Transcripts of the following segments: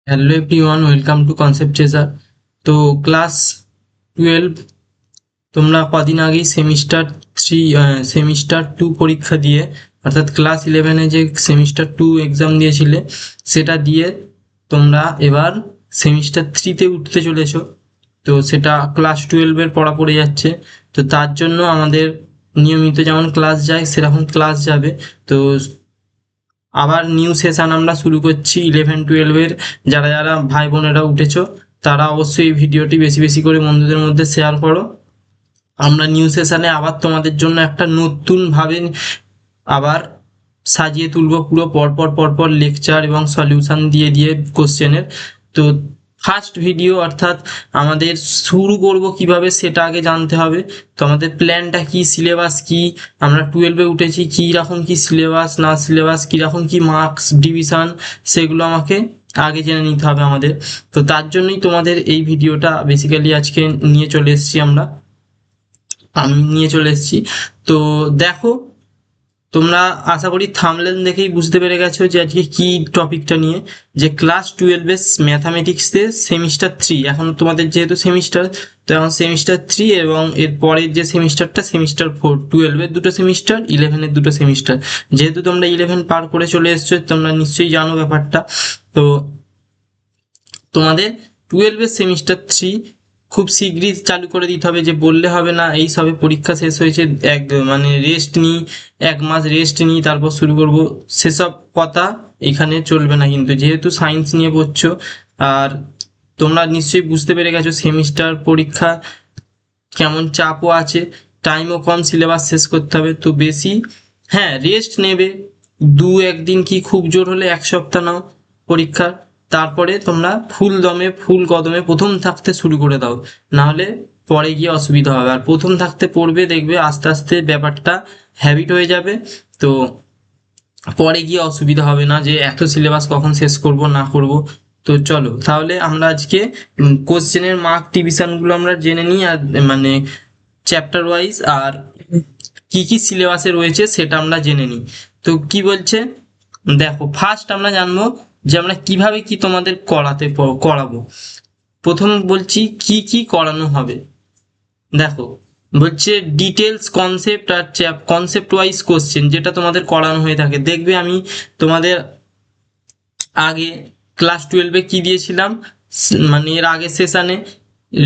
Hello everyone, welcome to concept chaser. তো class 12 তোমরা কদিন আগেই সেমিস্টার 2 পরীক্ষা দিয়ে, অর্থাৎ ক্লাস 11-এ যে সেমিস্টার 2 এক্সাম দিয়েছিলে সেটা দিয়ে তোমরা এবার সেমিস্টার 3-তে উঠতে চলেছো। তো সেটা ক্লাস 12-এর পড়া পড়ে যাচ্ছে। তো তার জন্য আমাদের নিয়মিত যেমন ক্লাস যায় সেরকম ক্লাস যাবে। তো আবার নিউ সেশন আমরা শুরু করছি 11-12-এর। যারা যারা ভাই বোনেরা উঠেছো তারা অবশ্যই এই ভিডিওটি বেশি বেশি করে বন্ধুদের মধ্যে শেয়ার করো। আমরা নিউ সেশনে আবার তোমাদের জন্য একটা নতুন ভাবে আবার সাজিয়ে তুলবো, পুরো পরপর পরপর লেকচার এবং সলিউশন দিয়ে দিয়ে কোশ্চেনের। তো ফার্স্ট ভিডিও অর্থাৎ আমাদের শুরু করব কিভাবে সেটা আগে জানতে হবে। তো আমাদের প্ল্যানটা কি, সিলেবাস কি, আমরা 12-এ উঠেছি কি রকম কি সিলেবাস, না সিলেবাস কিরকম কি মার্কস ডিভিশন, সেগুলো আমাকে আগে জেনে নিতে হবে আমাদের। তো তার জন্যই তোমাদের এই ভিডিওটা বেসিক্যালি আজকে নিয়ে চলে এসেছি আমি নিয়ে চলে এসেছি। তো দেখো, তোমরা আশা করি থাম্বনেল দেখেই বুঝতে পেরে গেছো যে আজকে কি টপিকটা নিয়ে, যে ক্লাস 12-এর ম্যাথামেটিক্সে সেমিস্টার 3। এখন তোমাদের যেহেতু সেমিস্টার, তো এখন সেমিস্টার 3 এবং এর পরের যে সেমিস্টারটা সেমিস্টার 4, 12-এর দুটো সেমিস্টার, 11-এর দুটো সেমিস্টার। যেহেতু তোমরা 11 পার করে চলে এসছো, তোমরা নিশ্চয়ই জানো ব্যাপারটা। তো তোমাদের 12-এর সেমিস্টার 3 খুব শীঘ্রই চালু করে দিতে হবে। যে বললে হবে না এই সবে পরীক্ষা শেষ হয়েছে, এক মানে রেস্ট নিই, 1 মাস রেস্ট নিই তারপর শুরু করব, সেসব কথা এখানে চলবে না। কিন্তু যেহেতু সায়েন্স নিয়ে পড়ছো, আর তোমরা নিশ্চয়ই বুঝতে পেরে গেছো সেমিস্টার পরীক্ষা কেমন চাপও আছে, টাইমও কম, সিলেবাস শেষ করতে হবে। তো বেশি, হ্যাঁ, রেস্ট নেবে 1দিন, কি খুব জোর হলে 1 সপ্তাহ নাও পরীক্ষার। তারপরে তোমরা ফুল দমে ফুল কদমে প্রথম থাকতে শুরু করে দাও, নাহলে পরে গিয়ে অসুবিধা হবে। আর প্রথম থাকতে পড়বে, দেখবে আস্তে আস্তে ব্যাপারটা হ্যাবিট হয়ে যাবে। তো পরে গিয়ে অসুবিধা হবে না যে এত সিলেবাস কখন শেষ করব না করব। তো চলো তাহলে আমরা আজকে কোশ্চেনের মার্ক ডিভিশনগুলো আমরা জেনে নিই, আর মানে চ্যাপ্টার ওয়াইজ আর কি কি সিলেবাসে রয়েছে সেটা আমরা জেনে নিই। তো কি বলছে দেখো, ফার্স্ট আমরা জানবো যে আমরা কিভাবে কি তোমাদের করাবো। প্রথম বলছি কি কি করানো হবে। দেখো, বলছে ডিটেলস কনসেপ্ট আর কনসেপ্ট ওয়াইজ কোশ্চেন, যেটা তোমাদের করানো হয়ে থাকে। দেখবে আমি তোমাদের আগে ক্লাস 12-এ কি দিয়েছিলাম, মানে এর আগের সেশনে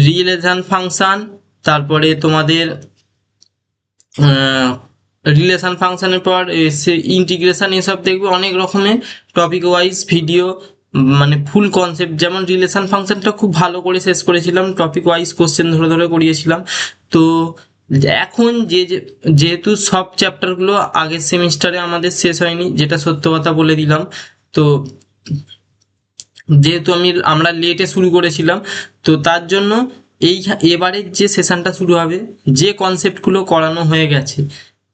রিলেশন ফাংশন, তারপরে তোমাদের রিলেশন ফাংশনের পর ইন্টিগ্রেশন, এসব দেখবে অনেক রকমের টপিক ওয়াইজ ভিডিও, মানে ফুল কনসেপ্ট। যেমন রিলেশন ফাংশনটা খুব ভালো করে শেষ করেছিলাম, টপিক ওয়াইজ কোশ্চেন ধরে ধরে করিয়েছিলাম। তো এখন যেহেতু সব চ্যাপ্টারগুলো আগের সেমিস্টারে আমাদের শেষ হয়নি, যেটা সত্য কথা বলে দিলাম। তো যেহেতু আমরা লেটে শুরু করেছিলাম, তো তার জন্য এবারের যে সেশনটা শুরু হবে, যে কনসেপ্টগুলো করানো হয়ে গেছে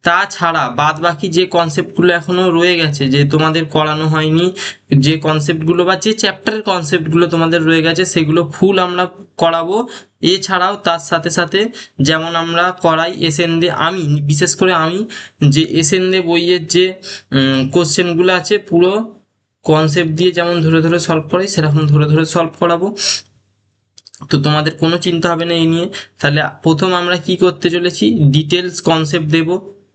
তাছাড়া বাদ বাকি যে কনসেপ্টগুলো এখনো রয়ে গেছে, যে তোমাদের করানো হয়নি, যে কনসেপ্টগুলো বা যে চ্যাপ্টারের কনসেপ্টগুলো তোমাদের রয়ে গেছে, সেগুলো ফুল আমরা করাবো। এছাড়াও তার সাথে সাথে যেমন আমরা করাই এসএনদে, আমি বিশেষ করে আমি যে এসএনদে বইয়ের যে কোশ্চেনগুলো আছে পুরো কনসেপ্ট দিয়ে যেমন ধরে ধরে সলভ করাই, সেরকম ধরে ধরে সলভ করাবো। তো তোমাদের কোনো চিন্তা হবে না এই নিয়ে। তাহলে প্রথম আমরা কি করতে চলেছি, ডিটেলস কনসেপ্ট দেব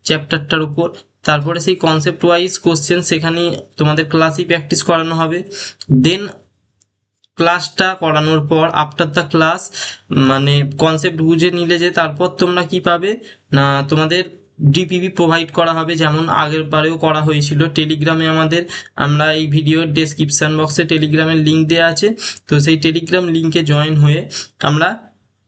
চ্যাপ্টারটার উপর। তারপরে সেই কনসেপ্ট ওয়াইজ কোশ্চেন সেখানে তোমাদের ক্লাসই প্র্যাকটিস করানো হবে। দেন ক্লাসটা করানোর পর আফটার দ্য ক্লাস, মানে কনসেপ্ট বুঝে নিলে যে তারপর তোমরা কি পাবে না, তোমাদের ডিপিপি প্রোভাইড করা হবে, যেমন আগের বারেও করা হয়েছিল টেলিগ্রামে আমাদের। আমরা এই ভিডিওর ডেসক্রিপশন বক্সে টেলিগ্রামের লিঙ্ক দেওয়া আছে, তো সেই টেলিগ্রাম লিঙ্কে জয়েন হয়ে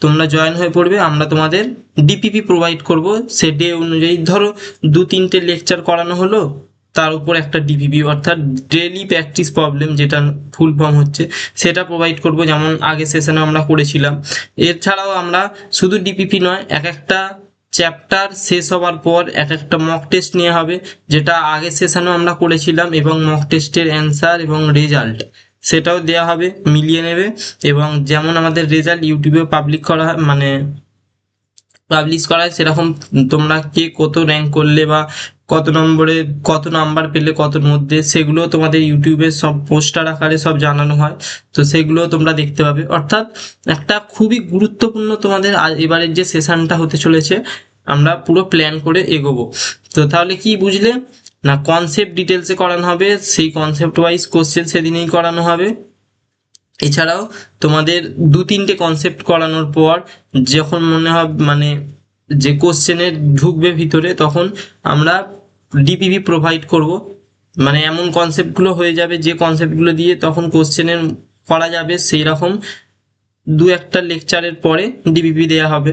তোমরা জয়েন হয়ে পড়বে। আমরা তোমাদের ডিপিপি প্রোভাইড করব। সে ডে অনুযায়ী ধরো 2-3টে লেকচার করানো হলো, তার উপর একটা ডিপিপি, অর্থাৎ ডেইলি প্র্যাকটিস প্রবলেম, যেটা ফুল ফর্ম হচ্ছে, সেটা প্রোভাইড করব, যেমন আগে সেশনে আমরা করেছিলাম। এছাড়াও আমরা শুধু ডিপিপি নয়, এক একটা চ্যাপ্টার শেষ হওয়ার পর এক একটা মক টেস্ট নেওয়া হবে, যেটা আগের সেশনেও আমরা করেছিলাম, এবং মক টেস্টের অ্যান্সার এবং রেজাল্ট সেটাও দেওয়া হবে, মিলিয়ে নেবে। এবং যেমন আমাদের রেজাল্ট ইউটিউবে পাবলিক করা হয়, মানে পাবলিশ করা হয়, সেরকম তোমরা কে কত র্যাঙ্ক করলে বা কত নম্বরে কত নাম্বার পেলে কতর মধ্যে, সেগুলো তোমাদের ইউটিউবে সব পোস্টার আকারে সব জানানো হয়। তো সেগুলো তোমরা দেখতে পাবে। অর্থাৎ একটা খুবই গুরুত্বপূর্ণ তোমাদের এবারের যে সেশনটা হতে চলেছে, আমরা পুরো প্ল্যান করে এগোবো। তো তাহলে কি বুঝলে না, কনসেপ্ট ডিটেলসে করানো হবে, সেই কনসেপ্ট ওয়াইজ কোশ্চেন সেদিনেই করানো হবে। এছাড়াও তোমাদের 2-3টে কনসেপ্ট করানোর পর যখন মনে হবে মানে যে কোশ্চেনের ঢুকবে ভিতরে, তখন আমরা ডিপিপি প্রোভাইড করব। মানে এমন কনসেপ্টগুলো হয়ে যাবে যে কনসেপ্টগুলো দিয়ে তখন কোশ্চেনের করা যাবে, সেই রকম 2-1টা লেকচারের পরে ডিপিপি দেওয়া হবে।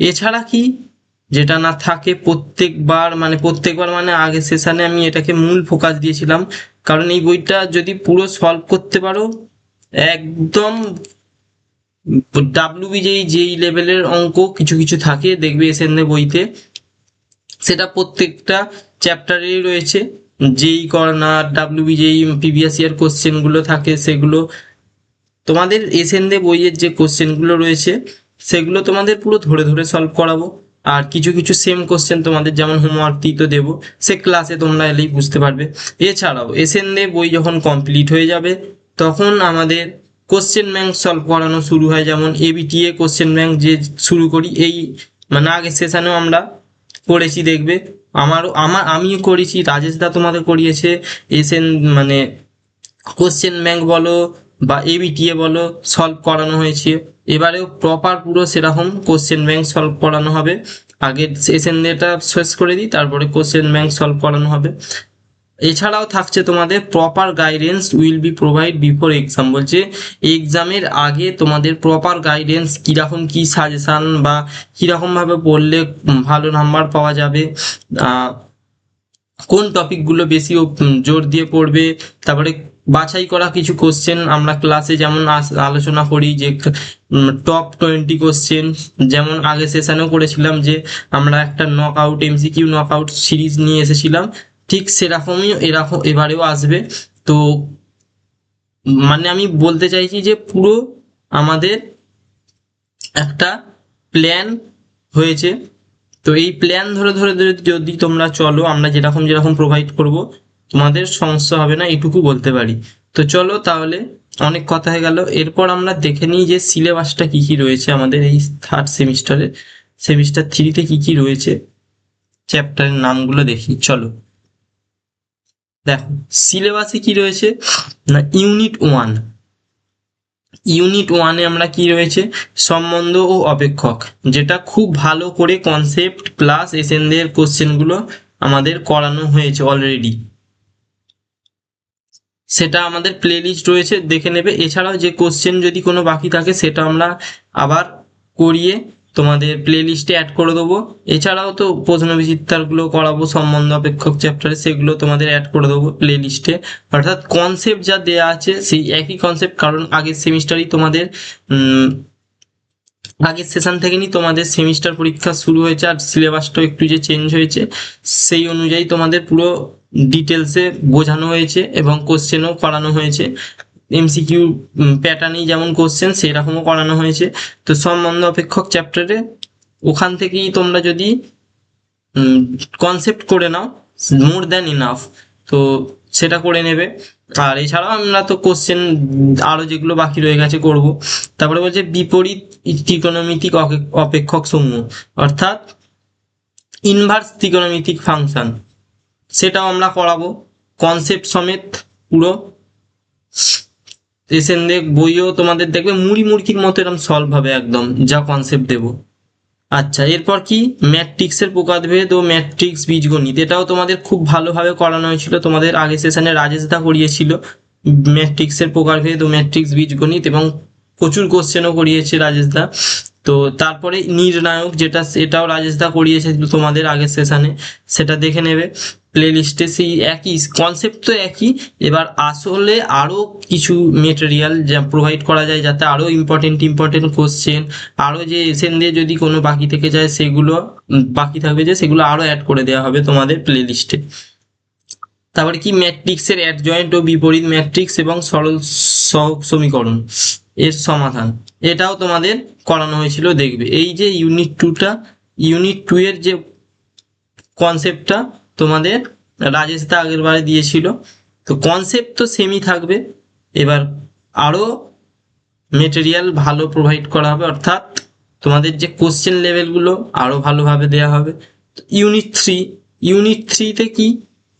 এছাড়া কি যেটা না থাকে, প্রত্যেকবার মানে আগের সেশনে আমি এটাকে মূল ফোকাস দিয়েছিলাম, কারণ এই বইটা যদি পুরো সলভ করতে পারো, একদম ডাব্লিউবিজেই যেই লেভেলের অঙ্ক কিছু কিছু থাকে দেখবে এসএনএ বইতে, সেটা প্রত্যেকটা চ্যাপ্টারেই রয়েছে। যেই কর্নার ডাব্লিউবিজেই প্রিভিয়াস ইয়ার কোশ্চেনগুলো থাকে, সেগুলো তোমাদের এসএনএ বইয়ের যে কোশ্চেনগুলো রয়েছে সেগুলো তোমাদের পুরো ধরে ধরে সলভ করাবো। আর কিছু কিছু সেম কোশ্চেন তোমাদের যেমন হোমওয়ার্ক দিতে দেবো, সে ক্লাসে তোমরা এলেই বুঝতে পারবে। এছাড়াও এসএনএ বই যখন কমপ্লিট হয়ে যাবে, তখন আমাদের কোশ্চেন ব্যাংক সলভ করানো শুরু হয়। যেমন এবিটিএ কোশ্চেন ব্যাংক যে শুরু করি, এই মানে আগের সেশনেও আমরা করেছি দেখবে, আমিও করেছি, রাজেশ দা তোমাদের করিয়েছে। এসএন মানে কোশ্চেন ব্যাংক বলো বা এবিটিএ বলো, সলভ করানো হয়েছে। এবারেও প্রপার পুরো সেরকম কোশ্চেন ব্যাংক সলভ করানো হবে। আগে সেশন এটা শেষ করে দিই, তারপরে কোশ্চেন ব্যাংক সলভ করানো হবে। এছাড়াও থাকছে তোমাদের proper guidance will be provide before exam. বলছে এক্সামের আগে তোমাদের প্রপার গাইডেন্স, কিরকম কি সাজেশন বা কিরকম ভাবে পড়লে ভালো নাম্বার পাওয়া যাবে, কোন টপিকগুলো বেশি জোর দিয়ে পড়বে, তারপরে বাছাই করা কিছু কোশ্চেন আমরা ক্লাসে যেমন আলোচনা করি, যে টপ 20 কোশ্চেন, যেমন আগে সেশনেও করেছিলাম যে আমরা একটা নকআউট এমসিকিউ নকআউট সিরিজ নিয়ে এসেছিলাম, ঠিক সেরকমই এবারেও আসবে। তো মানে আমি বলতে চাইছি যে পুরো আমাদের একটা প্ল্যান হয়েছে। তো এই প্ল্যান ধরে ধরে ধরে যদি তোমরা চলো, আমরা যেরকম যেরকম প্রোভাইড করব, তোমাদের সমস্যা হবে না, এটুকু বলতে পারি। তো চলো তাহলে, অনেক কথা হয়ে গেল। এরপর আমরা দেখে নিই যে সিলেবাসটা কি কি রয়েছে আমাদের এই থার্ড সেমিস্টারে, সেমিস্টার 3-তে কি কি রয়েছে, চ্যাপ্টারের নামগুলো দেখি চলো। দেখো সিলেবাসে কি রয়েছে না, ইউনিট 1 আমরা কি রয়েছে, সম্বন্ধ ও অপেক্ষক, যেটা খুব ভালো করে কনসেপ্ট প্লাস এসএনদের কোশ্চেনগুলো আমাদের করানো হয়েছে অলরেডি, সেটা আমাদের প্লে লিস্ট রয়েছে, দেখে নেবে। এছাড়াও যে কোশ্চেন যদি কোনো বাকি থাকে, সেটা আমরা আবার করিয়ে তোমাদের প্লে লিস্টে অ্যাড করে দেবো। এছাড়াও তো প্রশ্ন বিচিত্রাগুলো করাবো সম্বন্ধ অপেক্ষক চ্যাপ্টারে, সেগুলো তোমাদের অ্যাড করে দেবো প্লে লিস্টে। অর্থাৎ কনসেপ্ট যা দেয়া আছে সেই একই কনসেপ্ট, কারণ আগের সেমিস্টারই তোমাদের আগের সেশন থেকেই তোমাদের সেমিস্টার পরীক্ষা শুরু হয়েছে, আর সিলেবাসটাও একটু যে চেঞ্জ হয়েছে, সেই অনুযায়ী তোমাদের পুরো ডিটেলসে বোঝানো হয়েছে এবং কোশ্চেনও করানো হয়েছে। এমসিকিউ প্যাটার্নেই যেমন কোশ্চেন সেরকমও করানো হয়েছে। তো সম্বন্ধ অপেক্ষক চ্যাপ্টারে ওখান থেকেই তোমরা যদি কনসেপ্ট করে নাও, মোর দ্যান ইনাফ, তো সেটা করে নেবে। আর এছাড়াও আমরা তো কোশ্চেন আরো যেগুলো বাকি রয়ে গেছে করব। তারপরে বলছে বিপরীত ত্রিকোণমিতিক অপেক্ষক সমূহ, অর্থাৎ ইনভার্স ত্রিকোণমিতিক ফাংশন, সেটাও আমরা করাবো কনসেপ্ট সমেত পুরো। এসেন দেখ বইও তোমাদের দেখবে মুড়ি মুড়কির মতো এরকম সলভ হবে একদম, যা কনসেপ্ট দেবো। আচ্ছা, এরপর কি ম্যাট্রিক্সের প্রকারভেদ ও ম্যাট্রিক্স বীজগণিত, এটাও তোমাদের খুব ভালোভাবে করানো হয়েছিল, তোমাদের আগের সেশনে রাজেশ দা করিয়েছিল ম্যাট্রিক্সের প্রকারভেদ ও ম্যাট্রিক্স বীজগণিত, এবং প্রচুর কোশ্চেনও করিয়েছে রাজেশ দা। তো তারপরে নির্ণায়ক, যেটা এটাও রাজেশ দা করিয়েছে তোমাদের আগের সেশনে, সেটা দেখে নেবে প্লে লিস্টে। সেই একই কনসেপ্ট তো একই, এবার আসলে আরো কিছু মেটেরিয়াল যা প্রোভাইড করা যায়, যাতে আরো ইম্পর্টেন্ট কোশ্চেন, আরো যে এসেন দিয়ে যদি কোনো বাকি থেকে যায় সেগুলো বাকি থাকবে, যে সেগুলো আরো অ্যাড করে দেওয়া হবে তোমাদের প্লে লিস্টে। তারপরে কি ম্যাট্রিক্সের অ্যাডজয়েন্ট ও বিপরীত ম্যাট্রিক্স এবং সরল সহগ সমীকরণ এর সমাধান, এটাও তোমাদের করানো হয়েছিল দেখবে। এই যে ইউনিট 2 এর যে কনসেপ্টটা তোমাদের রাজেশ দা আগের বারে দিয়েছিল। তো কনসেপ্ট তো সেমই থাকবে, এবার আরো মেটেরিয়াল ভালো প্রোভাইড করা হবে, অর্থাৎ তোমাদের যে কোশ্চেন লেভেলগুলো আরো ভালোভাবে দেওয়া হবে। ইউনিট থ্রিতে কি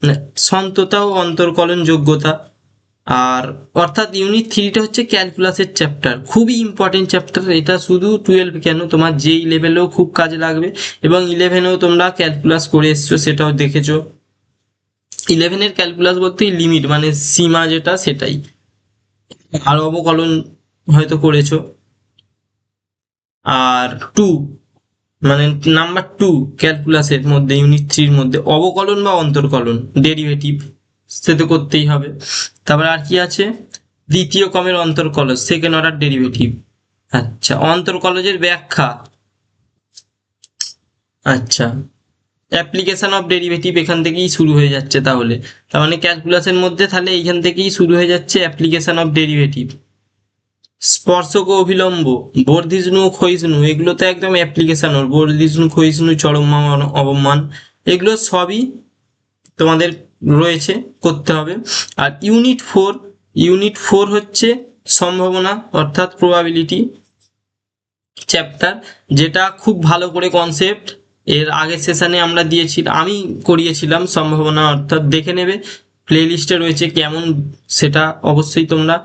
না, সন্ততা ও অন্তর্কলন যোগ্যতা। আর অর্থাৎ ইউনিট থ্রিটা হচ্ছে ক্যালকুলাসের চ্যাপ্টার, খুবই ইম্পর্টেন্ট চ্যাপ্টার এটা, শুধু 12 কেন, তোমার যেই লেভেলেও খুব কাজে লাগবে, এবং 11এও তোমরা ক্যালকুলাস করে এসছো সেটাও দেখেছো। 11-এর ক্যালকুলাস বলতে লিমিট মানে সীমা যেটা সেটাই, আর অবকলন হয়তো করেছো। আর মানে নাম্বার 2 ক্যালকুলাসের মধ্যে ইউনিট থ্রির মধ্যে অবকলন বা অন্তর্কলন ডেরিভেটিভ, সে তো করতেই হবে। তারপর আর কি আছে, দ্বিতীয় ক্রমের অন্তর্কলজ সেকেন্ড অর্ডার ডেরিভেটিভ। আচ্ছা, অন্তর্কলজের ব্যাখ্যা। আচ্ছা, অ্যাপ্লিকেশন অফ ডেরিভেটিভ এখান থেকেই শুরু হয়ে যাচ্ছে, তাহলে তার মানে ক্যালকুলাসের মধ্যে তাহলে এইখান থেকেই শুরু হয়ে যাচ্ছে অ্যাপ্লিকেশন অফ ডেরিভেটিভ। স্পর্শক ও অভিলম্ব, বর্ধিষ্ণু ও ক্ষয়িষ্ণু, এগুলো তো একদম অ্যাপ্লিকেশন ওর, বর্ধিষ্ণু ক্ষয়িষ্ণু চরমমান অবমান, এগুলো সবই তোমাদের রয়েছে, করতে হবে। আর ইউনিট ফোর হচ্ছে সম্ভাবনা অর্থাৎ প্রবাবিলিটি চ্যাপ্টার, যেটা খুব ভালো করে কনসেপ্ট এর আগের সেশনে আমরা আমি করিয়েছিলাম সম্ভাবনা, অর্থাৎ দেখে নেবে প্লে লিস্টে রয়েছে কেমন, সেটা অবশ্যই তোমরা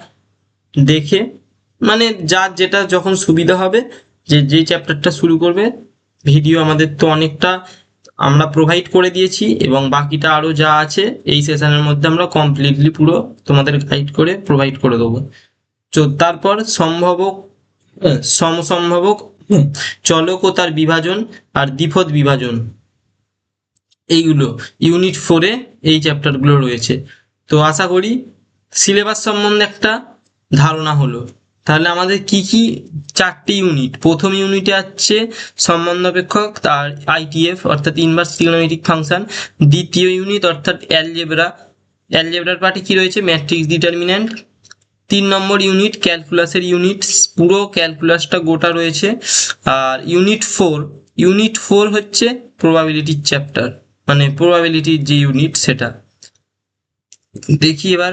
দেখে মানে যার যেটা যখন সুবিধা হবে যেই চ্যাপ্টারটা শুরু করবে। ভিডিও আমাদের তো অনেকটা আমরা প্রোভাইড করে দিয়েছি, এবং বাকিটা আরো যা আছে এই সেশনের মধ্যে আমরা কমপ্লিটলি পুরো তোমাদের গাইড করে প্রোভাইড করে দেবো। তো তারপর সমসম্ভাবক চলক ও তার বিভাজন আর দ্বিপদ বিভাজন, এইগুলো ইউনিট ফোরে এই চ্যাপ্টারগুলো রয়েছে। তো আশা করি সিলেবাস সম্বন্ধে একটা ধারণা হলো। তাহলে আমাদের কি কি 4টি ইউনিট, প্রথম ইউনিটে আছে সম্বন্ধ অপেক্ষক তার আইটিএফ অর্থাৎ ইনভার্স ট্রিগোনোমেট্রিক ফাংশন। দ্বিতীয় ইউনিট অর্থাৎ অ্যালজেব্রার পার্টে কি রয়েছে, ম্যাট্রিক্স ডিটারমিন্যান্ট। 3 নম্বর ইউনিট ক্যালকুলাসের ইউনিট, পুরো ক্যালকুলাসটা গোটা রয়েছে। আর ইউনিট ফোর হচ্ছে প্রবাবিলিটির চ্যাপ্টার, মানে প্রবাবিলিটির যে ইউনিট সেটা। দেখি এবার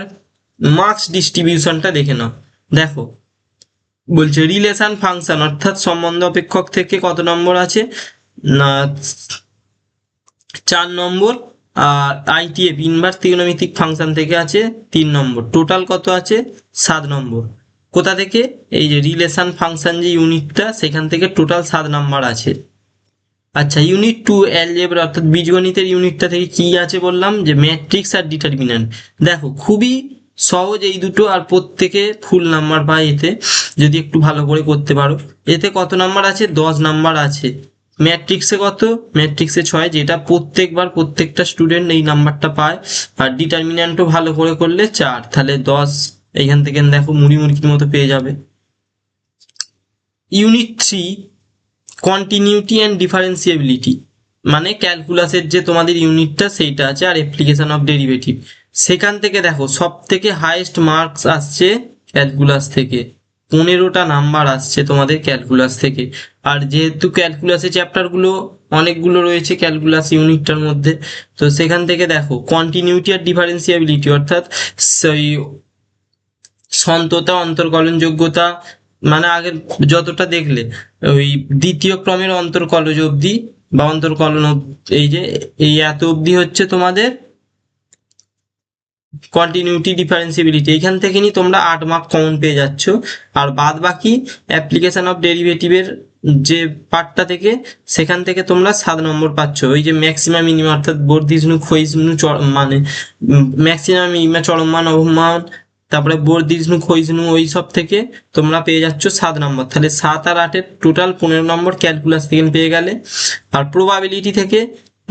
মার্কস ডিস্ট্রিবিউশনটা দেখে নাও। দেখো বলছে রিলেশন ফাংশন অর্থাৎ সম্বন্ধ অপেক্ষক থেকে কত নম্বর আছে না 4 নম্বর, আর আইটিএফ ইনভার্স ত্রিগোনোমেট্রিক ফাংশন থেকে আছে 3 নম্বর, টোটাল কত আছে 7 নম্বর। কোথা থেকে, এই যে রিলেশন ফাংশন যে ইউনিটটা সেখান থেকে টোটাল 7 নাম্বার আছে। আচ্ছা, ইউনিট 2 অ্যালজেব্রা অর্থাৎ বীজগণিতের ইউনিটটা থেকে কি আছে বললাম, যে ম্যাট্রিক্স আর ডিটারমিন্যান্ট। দেখো খুবই সহজ এই দুটো, আর প্রত্যেকে ফুল নাম্বার পায় এতে, যদি একটু ভালো করে করতে পারো। এতে কত নাম্বার আছে, 10 নাম্বার আছে। ম্যাট্রিক্সে কত, ম্যাট্রিক্সে 6, যেটা প্রত্যেকবার প্রত্যেকটা স্টুডেন্ট এই নাম্বারটা পায়। আর ডিটারমিন্যান্টও ভালো করে করলে 4, তাহলে 10 এইখান থেকে দেখো মুড়ির মতো পেয়ে যাবে। ইউনিট 3 কন্টিনিউটি অ্যান্ড ডিফারেন্সিয়েবিলিটি, মানে ক্যালকুলাসের যে তোমাদের ইউনিটটা সেইটা আছে, আর অ্যাপ্লিকেশন অফ ডেরিভেটিভ। সেখান থেকে দেখো সব থেকে হাইয়েস্ট মার্কস আসছে ক্যালকুলাস থেকে, 15টা নাম্বার আসছে তোমাদের ক্যালকুলাস থেকে। আর যেহেতু ক্যালকুলাসের চ্যাপ্টারগুলো অনেকগুলো রয়েছে ক্যালকুলাস ইউনিটটার মধ্যে, তো সেখান থেকে দেখো কন্টিনিউটি আর ডিফারেন্সিয়েবিলিটি অর্থাৎ সেই সন্ততা অন্তর্কলন যোগ্যতা, মানে আগের যতটা দেখলে ওই দ্বিতীয় ক্রমের অন্তর্কলজ অবধি বা অন্তর্কলন এই যে এই এত অবধি হচ্ছে তোমাদের কন্টিনিউটি ডিফারেন্সিবিলিটি, এইখান থেকে নিয়ে তোমরা 8 মার্ক কমন পেয়ে যাচ্ছ। আর বাদ বাকি অ্যাপ্লিকেশন অফ ডেরিভেটিভের যে পার্টটা থেকে সেখান থেকে তোমরা 7 নম্বর পাচ্ছ। ওই যে ম্যাক্সিমাম মিনিমাম অর্থাৎ বর্ধিষ্ণু ক্ষয়িষ্ণু মানে ম্যাক্সিমাম মিনিমাম চরমমান অবমান, তারপরে বর্ধিষ্ণু ক্ষয়িষ্ণু ওই সব থেকে তোমরা পেয়ে যাচ্ছ 7 নম্বর। তাহলে 7 আর 8-এর টোটাল 15 নম্বর ক্যালকুলাস থেকে পেয়ে গেলে। আর প্রবাবিলিটি থেকে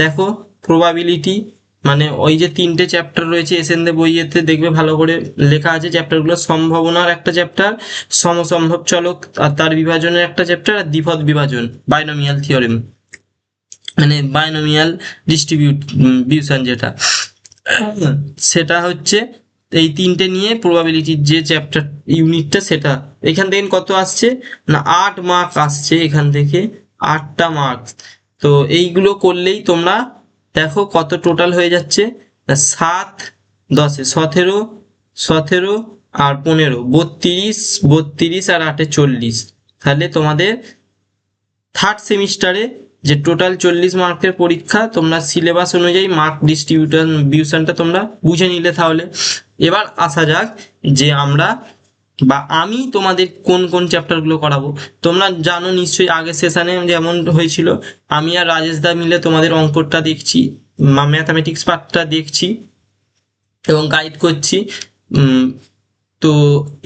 দেখো, প্রবাবিলিটি মানে ওই যে 3টে চ্যাপ্টার রয়েছে এসএনদে বইয়েতে দেখবে ভালো করে লেখা আছে চ্যাপ্টারগুলো, সম্ভাবনার একটা চ্যাপ্টার, সমসম্ভব চলক আর তার বিভাজনের একটা চ্যাপ্টার, আর দ্বিপদ বিভাজন বাইনোমিয়াল থিওরেম মানে বাইনোমিয়াল ডিস্ট্রিবিউশন যেটা, সেটা হচ্ছে এই 3টে নিয়ে প্রবাবিলিটির যে চ্যাপ্টার ইউনিটটা সেটা। এখান থেকে কত আসছে না 8 মার্ক আসছে, এখান থেকে 8টা মার্ক। তো এইগুলো করলেই তোমরা দেখো কত টোটাল হয়ে যাচ্ছে, 7 10 17 17 আর 15 32 32 আর 8 40। তাহলে তোমাদের থার্ড সেমিস্টারে যে টোটাল 40 মার্কের পরীক্ষা, তোমরা সিলেবাস অনুযায়ী মার্ক ডিস্ট্রিবিউশনটা তোমরা বুঝে নিলে। তাহলে এবার আসা যাক যে আমি তোমাদের কোন কোন চ্যাপ্টারগুলো করাবো। তোমরা জানো নিশ্চয়ই আগের সেশনে যেমন হয়েছিল, আমি আর রাজেশ দা মিলে তোমাদের অঙ্কটা দেখছি, ম্যাথামেটিক্স পার্টটা দেখছি এবং গাইড করছি। তো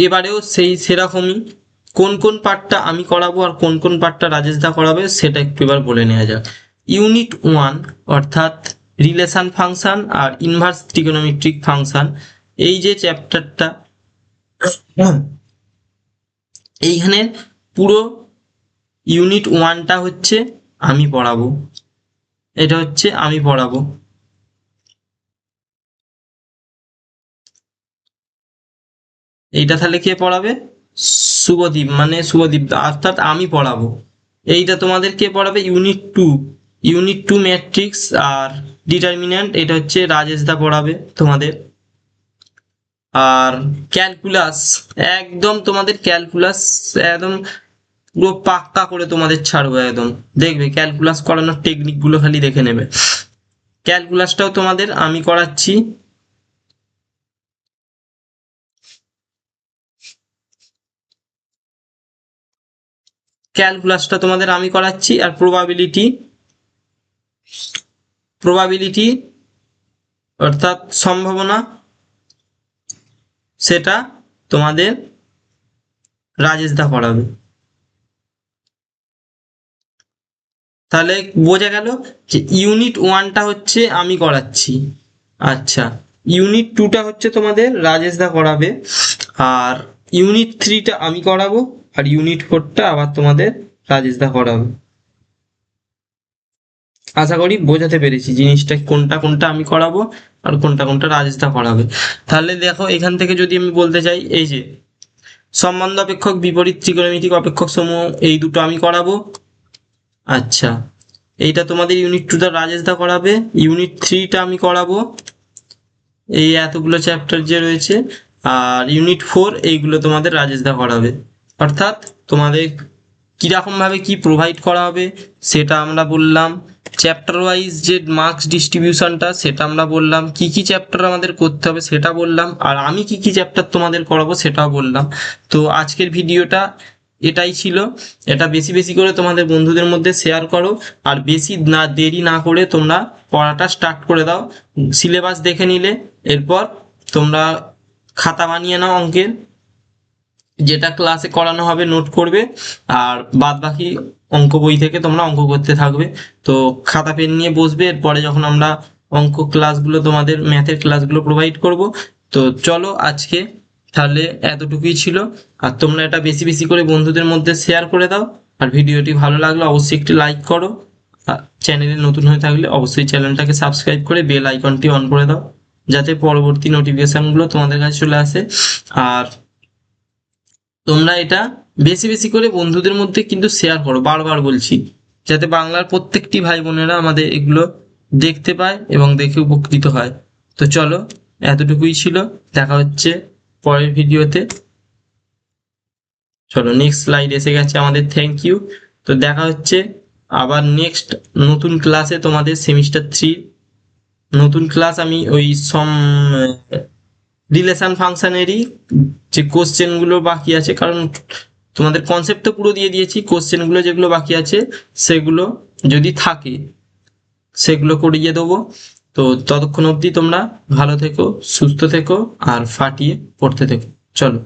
এবারেও সেরকমই কোন কোন পার্টটা আমি করাবো আর কোন কোন পার্টটা রাজেশ দা করাবে সেটা একটু এবার বলে নেওয়া যাক। ইউনিট 1 অর্থাৎ রিলেশন ফাংশন আর ইনভার্স ট্রিগোনোমেট্রিক ফাংশন, এই যে চ্যাপ্টারটা, এইখানে পুরো ইউনিট 1টা হচ্ছে আমি পড়াবো। এটা হচ্ছে আমি পড়াবো। এইটা তাহলে কে পড়াবে? শুভদীপ, মানে শুভদীপ অর্থাৎ আমি পড়াবো। এইটা তোমাদের কে পড়াবে? ইউনিট 2 ম্যাট্রিক্স আর ডিটারমিন্যান্ট, এটা হচ্ছে রাজেশ দা পড়াবে তোমাদের। আর ক্যালকুলাস, একদম তোমাদের ক্যালকুলাস একদম পুরো পাক্কা করে তোমাদের ছাড়বো একদম। দেখবে ক্যালকুলাস করানোর টেকনিক গুলো খালি দেখে নেবে। ক্যালকুলাসটাও তোমাদের আমি করাচ্ছি। ক্যালকুলাসটা তোমাদের আমি করাচ্ছি। আর প্রবাবিলিটি অর্থাৎ সম্ভাবনা, সেটা তোমাদের রাজেশ দা করাবে। তাহলে বোঝা গেল যে ইউনিট 1টা হচ্ছে আমি করাচ্ছি, আচ্ছা ইউনিট 2টা হচ্ছে তোমাদের রাজেশ দা করাবে, আর ইউনিট 3টা আমি করাবো, আর ইউনিট 4টা আবার তোমাদের রাজেশ দা করাবে। আশা করি বোঝাতে পেরেছি জিনিসটা, কোনটা কোনটা আমি করাবো আর কোনটা কোনটা রাজেশ দা করাবে। তাহলে দেখো এখান থেকে যদি আমি বলতে চাই, এই যে সম্বন্ধ অপেক্ষক, বিপরীত ত্রিকোণমিতিক অপেক্ষক সমূহ, এই দুটো আমি করাবো। আচ্ছা, এইটা তোমাদের ইউনিট 2টা রাজেশ দা করাবে। ইউনিট 3টা আমি করাবো, এই এতগুলো চ্যাপ্টার যে রয়েছে। আর ইউনিট 4 এইগুলো তোমাদের রাজেশ দা করাবে। অর্থাৎ তোমাদের কিরকম ভাবে কি প্রোভাইড করা হবে সেটা আমরা বললাম, চ্যাপ্টার ওয়াইজ যে মার্কস ডিস্ট্রিবিউশনটা সেটা আমরা বললাম, কি কি চ্যাপ্টার আমাদের করতে হবে সেটা বললাম, আর আমি কি কি চ্যাপ্টার তোমাদের করাবো সেটাও বললাম। তো আজকের ভিডিওটা এটাই ছিল। এটা বেশি বেশি করে তোমাদের বন্ধুদের মধ্যে শেয়ার করো, আর বেশি না দেরি না করে তোমরা পড়াটা স্টার্ট করে দাও। সিলেবাস দেখে নিলে এরপর তোমরা খাতা বানিয়ে নাও অঙ্কের, যেটা ক্লাসে করানো হবে নোট করবে, আর বাদ বাকি অঙ্ক বই থেকে তোমরা অঙ্ক করতে থাকবে। তো খাতা পেন নিয়ে বসবে, এরপরে যখন আমরা অঙ্ক ক্লাসগুলো তোমাদের ম্যাথের ক্লাসগুলো প্রোভাইড করব। তো চলো আজকে তাহলে এতটুকুই ছিল। আর তোমরা এটা বেশি বেশি করে বন্ধুদের মধ্যে শেয়ার করে দাও। আর ভিডিওটি ভালো লাগলে অবশ্যই একটি লাইক করো। চ্যানেলে নতুন হয়ে থাকলে অবশ্যই চ্যানেলটাকে সাবস্ক্রাইব করে বেল আইকনটি অন করে দাও, যাতে পরবর্তী নোটিফিকেশনগুলো তোমাদের কাছে চলে আসে। আর তোমরা এটা বেশি বেশি করে বন্ধুদের মধ্যে কিন্তু শেয়ার করো, বারবার বলছি, যাতে বাংলার প্রত্যেকটি ভাই বোনেরা আমাদের এগুলো দেখতে পায় এবং দেখে উপকৃত হয়। তো চলো এতটুকুই ছিল, দেখা হচ্ছে পরের ভিডিওতে। চলো নেক্সট স্লাইড এসে গেছে আমাদের, থ্যাংক ইউ। তো দেখা হচ্ছে আবার নেক্সট নতুন ক্লাসে, তোমাদের সেমিস্টার 3 নতুন ক্লাস। আমি ওই রিলেশন ফাংশনেরই যে কোশ্চেনগুলো বাকি আছে, কারণ তোমাদের কনসেপ্ট তো পুরো দিয়ে দিয়েছি, কোশ্চেনগুলো যেগুলো বাকি আছে সেগুলো যদি থাকে সেগুলো করিয়ে দেবো। তো ততক্ষণ অবধি তোমরা ভালো থেকো, সুস্থ থেকো আর ফাটিয়ে পড়তে থেকো। চলো।